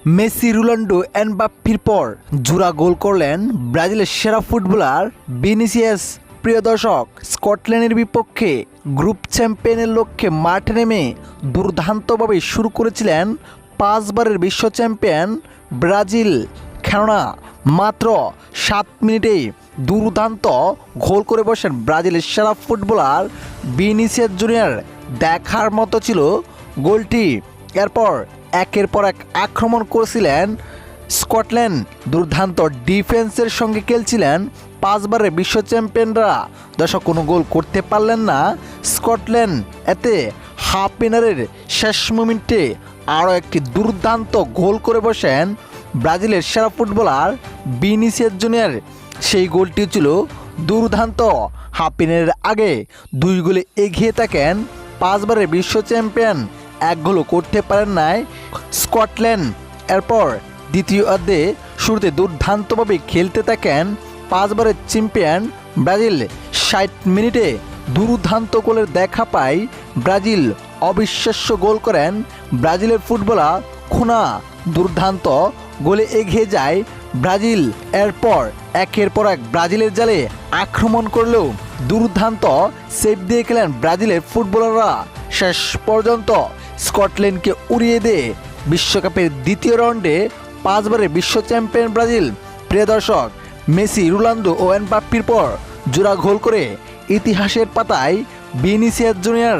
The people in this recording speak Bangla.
মেসি, রোনাল্ডো, এমবাপ্পের পর জোড়া গোল করলেন ব্রাজিলের সেরা ফুটবলার ভিনিসিয়াস। প্রিয় দর্শক, স্কটল্যান্ডের বিপক্ষে গ্রুপ চ্যাম্পিয়নের লক্ষ্যে মাঠে নেমে দুর্দান্তভাবে শুরু করেছিলেন 5 বারের বিশ্ব চ্যাম্পিয়ন ব্রাজিল। কেননা মাত্র 7 মিনিটে দুর্দান্ত গোল করে বসেন ব্রাজিলের সেরা ফুটবলার ভিনিসিয়াস জুনিয়র। দেখার মতো ছিল গোলটি। এরপর একের পর এক আক্রমণ করেছিলেন স্কটল্যান্ড। দুর্দান্ত ডিফেন্সের সঙ্গে খেলছিলেন 5 বারের বিশ্ব চ্যাম্পিয়নরা। দর্শক, কোনো গোল করতে পারলেন না স্কটল্যান্ড। এতে হাফ ইনারের শেষ মোমেন্টে আরও একটি দুর্দান্ত গোল করে বসেন ব্রাজিলের সেরা ফুটবলার ভিনিসিয়াস জুনিয়র। সেই গোলটি ছিল দুর্দান্ত। হাফ ইনারের আগে 2 গোলে এগিয়ে থাকেন 5 বারের বিশ্ব চ্যাম্পিয়ন। এক গোলও করতে পারেন নাই স্কটল্যান্ড। এরপর দ্বিতীয় অর্ধে শুরুতে দুর্দান্তভাবে খেলতে থাকেন 5 বারের চ্যাম্পিয়ন ব্রাজিল। 60 মিনিটে দুর্দান্ত গোলের দেখা পায় ব্রাজিল। অবিশ্বাস্য গোল করেন ব্রাজিলের ফুটবলার খুনা। দুর্দান্ত গোলে এগিয়ে যায় ব্রাজিল। এরপর একের পর এক ব্রাজিলের জালে আক্রমণ করলেও দুর্দান্ত সেভ দিয়ে খেলেন ব্রাজিলের ফুটবলাররা। শেষ পর্যন্ত স্কটল্যান্ডকে উড়িয়ে দিয়ে বিশ্বকাপের দ্বিতীয় রাউন্ডে 5 বারের বিশ্ব চ্যাম্পিয়ন ব্রাজিল। প্রিয় দর্শক, মেসি, রোনাল্ডো ও এমবাপ্পের পর জোড়া গোল করে ইতিহাসের পাতায় ভিনিসিয়াস জুনিয়র।